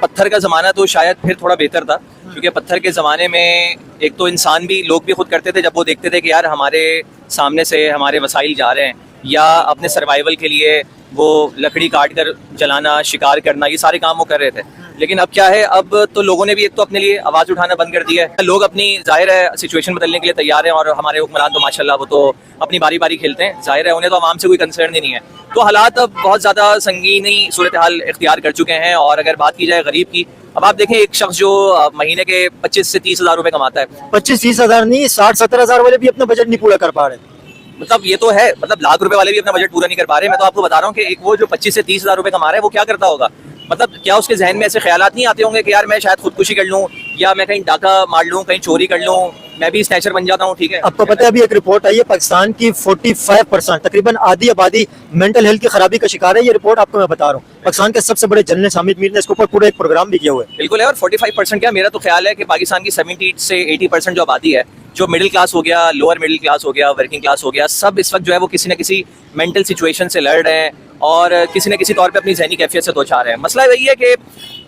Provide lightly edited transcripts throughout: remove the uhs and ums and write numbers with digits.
पत्थर का ज़माना तो शायद फिर थोड़ा बेहतर था, क्योंकि पत्थर के ज़माने में एक तो इंसान भी, लोग भी खुद करते थे जब वो देखते थे कि यार हमारे सामने से हमारे वसाइल जा रहे हैं, या अपने सर्वाइवल के लिए वो लकड़ी काट कर जलाना, शिकार करना, ये सारे काम वो कर रहे थे। लेकिन अब क्या है, अब तो लोगों ने भी एक तो अपने लिए आवाज़ उठाना बंद कर दिया है। लोग अपनी, जाहिर है सिचुएशन बदलने के लिए तैयार हैं, और हमारे हुक्मरान तो माशाल्लाह वो तो अपनी बारी बारी खेलते हैं, जाहिर है उन्हें तो आवाम से कोई कंसर्न ही नहीं है। तो हालात अब बहुत ज़्यादा संगीनी सूरत हाल इख्तियार कर चुके हैं। और अगर बात की जाए गरीब की, अब आप देखें एक शख्स जो महीने के 25 से 30 हज़ार रुपये कमाता है, 25-30 हजार नहीं, 60-70 हजार वाले भी अपना बजट नहीं पूरा कर पा रहे। मतलब ये तो है, मतलब लाख रुपए वाले भी अपना बजट पूरा नहीं कर पा रहे। मैं तो आपको बता रहा हूँ कि एक वो जो 25 से 30 हज़ार रुपये कमा रहा है, वो क्या करता होगा? मतलब क्या उसके जहन में ऐसे ख्यालात नहीं आते होंगे कि यार मैं शायद खुदकुशी कर लूँ, या मैं कहीं डाका मार लूँ, कहीं चोरी कर लूँ, मैं भी स्नैचर बन जाता हूँ। ठीक है, आपको पता है अभी एक रिपोर्ट आई है, पाकिस्तान की 45% तकरीबन आधी आबादी मेंटल हेल्थ की खराबी का शिकार है। ये रिपोर्ट आपको मैं बता रहा हूँ, पाकिस्तान के सबसे बड़े जर्नलिस्ट हामिद मीर ने इसके ऊपर पूरा एक प्रोग्राम भी किया हुआ है। बिल्कुल है। और 45% क्या, मेरा तो ख्याल है कि पाकिस्तान की 70 से 80% जो आबादी है, जो मिडिल क्लास हो गया, लोअर मिडिल क्लास हो गया, वर्किंग क्लास हो गया, सब इस वक्त जो है वो किसी न किसी मेंटल सिचुएशन से लड़ रहे हैं, और किसी न किसी तौर पे अपनी जहनी कैफियत से दो चाह रहे हैं। मसला यही है कि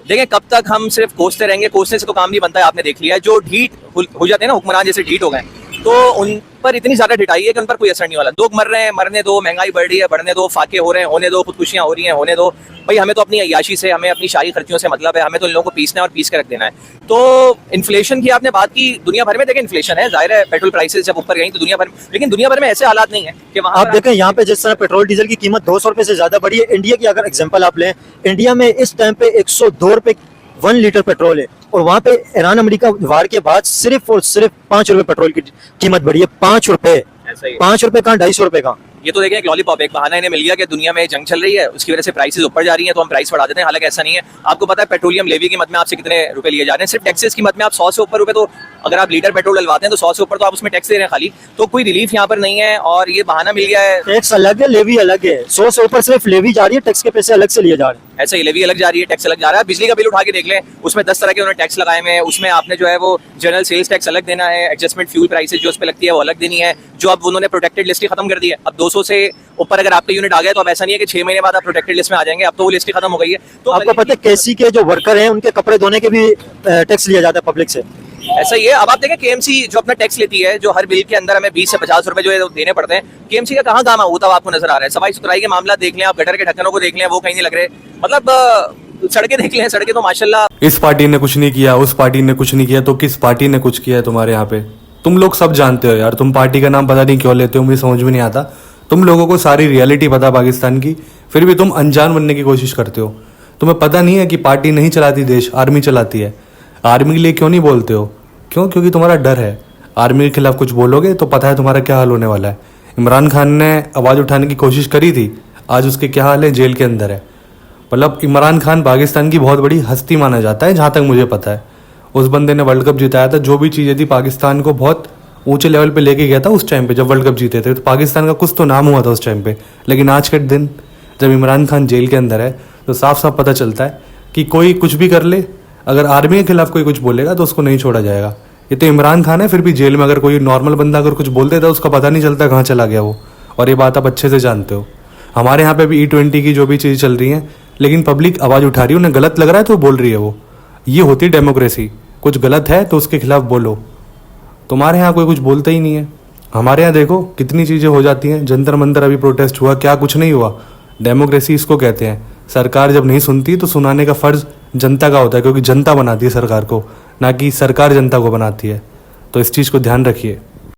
देखें कब तक हम सिर्फ कोसते रहेंगे, कोसने से तो काम नहीं बनता है। आपने देख लिया है, जो ढीठ हो जाते हैं ना, हुक्मरान जैसे ढीठ हो गए, तो उन पर इतनी ज़्यादा ढिठाई है कि उन पर कोई असर नहीं वाला। लोग मर रहे हैं, मरने दो, महंगाई बढ़ रही है, बढ़ने दो, फाके हो रहे हैं, होने दो, खुदकुशियाँ हो रही हैं, होने दो। भाई हमें तो अपनी अय्याशी से, हमें अपनी शाही खर्चियों से मतलब है, हमें तो इन लोगों को पीसना है और पीस के रख देना है। तो इन्फ्लेशन की आपने बात की, दुनिया भर में देखें इन्फ्लेशन है, जाहिर है पेट्रोल प्राइसेस जब ऊपर गई तो दुनिया भर में, लेकिन दुनिया भर में ऐसे हालात नहीं है कि वहाँ आप देखें यहाँ पे जिस तरह पेट्रोल डीजल की कीमत 200 रुपए से ज्यादा बढ़ी है। इंडिया की अगर एग्जांपल आप लें, इंडिया में इस टाइम पे 102 रुपए 1 लीटर पेट्रोल है, और वहाँ पे ईरान अमेरिका वार के बाद सिर्फ और सिर्फ 5 रुपए पेट्रोल की कीमत बढ़ी है। 5 रुपए, 5 रुपए कहाँ, 250 रुपए कहाँ। ये तो देखें एक लॉलीपॉप, एक बहाना इन्हें मिल गया कि दुनिया में जंग चल रही है, उसकी वजह से प्राइसेस ऊपर जा रही हैं, तो हम प्राइस बढ़ा देते हैं। हालांकि ऐसा नहीं है। आपको पता है पेट्रोलियम लेवी की मद में आपसे कितने रुपए लिए जा रहे हैं? सिर्फ टैक्सेस की मद में आप 100 से ऊपर रुपए, तो अगर आप लीटर पेट्रोल डलवाते हैं तो 100 से ऊपर तो आप उसमें टैक्स दे रहे हैं खाली। तो कोई रिलीफ यहाँ पर नहीं है, और ये बहाना मिल गया है। टैक्स अलग है, लेवी अलग है। 100 से ऊपर सिर्फ लेवी जा रही है, टैक्स के पैसे अलग से लिए जा रहे हैं। ऐसे ही लेवी अलग जा रही है, टैक्स अलग जा रहा है। बिजली का बिल उठा के देख लें, उसमें 10 तरह के उन्होंने टैक्स लगाए हुए हैं। उसमें आपने जो है वो जनरल सेल्स टैक्स अलग देना है, एडजस्टमेंट फ्यूल प्राइसेस जो उस पर लगती है वो अलग देनी है, जो अब उन्होंने प्रोटेक्टेड लिस्ट ही खत्म कर दी है। अब 200 से ऊपर अगर आपका यूनिट आ गया तो अब ऐसा नहीं है कि 6 महीने बाद आप प्रोटेक्टेड लिस्ट में आ जाएंगे, अब तो वो लिस्ट ही खत्म हो गई है। तो आपको पता है केसी के जो वर्कर हैं उनके कपड़े धोने के भी टैक्स लिया जाता है पब्लिक से। ऐसा ही है। अब आप देखें केएमसी जो अपना टैक्स लेती है, जो हर बिल के अंदर हमें 20 से 50 रुपए जो है देने पड़ते हैं, केएमसी का कहाँ काम होता है आपको नजर आ रहा है? सफाई सुथराई के मामला देख लें आप, गटर के ढक्कनों को देख लें, वो कहीं नहीं लग रहे। मतलब सड़कें देख लें, सड़कें तो माशाल्लाह, इस पार्टी ने कुछ नहीं किया, उस पार्टी ने कुछ नहीं किया, तो किस पार्टी ने कुछ किया है तुम्हारे यहाँ पे? तुम लोग सब जानते हो यार, तुम पार्टी का नाम पता नहीं क्यों लेते हो, मुझे समझ में नहीं आता। तुम लोगों को सारी रियलिटी पता पाकिस्तान की, फिर भी तुम अनजान बनने की कोशिश करते हो। तुम्हें पता नहीं है कि पार्टी नहीं चलाती देश, आर्मी चलाती है। आर्मी के लिए क्यों नहीं बोलते हो? क्यों? क्योंकि तुम्हारा डर है। आर्मी के खिलाफ कुछ बोलोगे तो पता है तुम्हारा क्या हाल होने वाला है। इमरान खान ने आवाज़ उठाने की कोशिश करी थी, आज उसके क्या हाल है, जेल के अंदर है। मतलब इमरान खान पाकिस्तान की बहुत बड़ी हस्ती माना जाता है, जहाँ तक मुझे पता है। उस बंदे ने वर्ल्ड कप जिताया था, जो भी चीज़ें थी पाकिस्तान को बहुत ऊंचे लेवल पे लेके गया था उस टाइम पे, जब वर्ल्ड कप जीते थे तो पाकिस्तान का कुछ तो नाम हुआ था उस टाइम पे। लेकिन आज के दिन जब इमरान खान जेल के अंदर है तो साफ साफ पता चलता है कि कोई कुछ भी कर ले, अगर आर्मी के खिलाफ कोई कुछ बोलेगा तो उसको नहीं छोड़ा जाएगा। ये तो इमरान खान है, फिर भी जेल में अगर कोई नॉर्मल बंदा अगर कुछ बोल देता है उसका पता नहीं चलता कहाँ चला गया वो। और ये बात आप अच्छे से जानते हो। हमारे यहाँ पे भी E20 की जो भी चीज़ चल रही है, लेकिन पब्लिक आवाज़ उठा रही है, उन्हें गलत लग रहा है तो बोल रही है वो। ये होती डेमोक्रेसी, कुछ गलत है तो उसके खिलाफ बोलो। तुम्हारे यहाँ कोई कुछ बोलता ही नहीं है। हमारे यहाँ देखो कितनी चीज़ें हो जाती हैं, जंतर मंतर अभी प्रोटेस्ट हुआ, क्या कुछ नहीं हुआ। डेमोक्रेसी इसको कहते हैं। सरकार जब नहीं सुनती तो सुनाने का फ़र्ज़ जनता का होता है, क्योंकि जनता बनाती है सरकार को, ना कि सरकार जनता को बनाती है। तो इस चीज़ को ध्यान रखिए।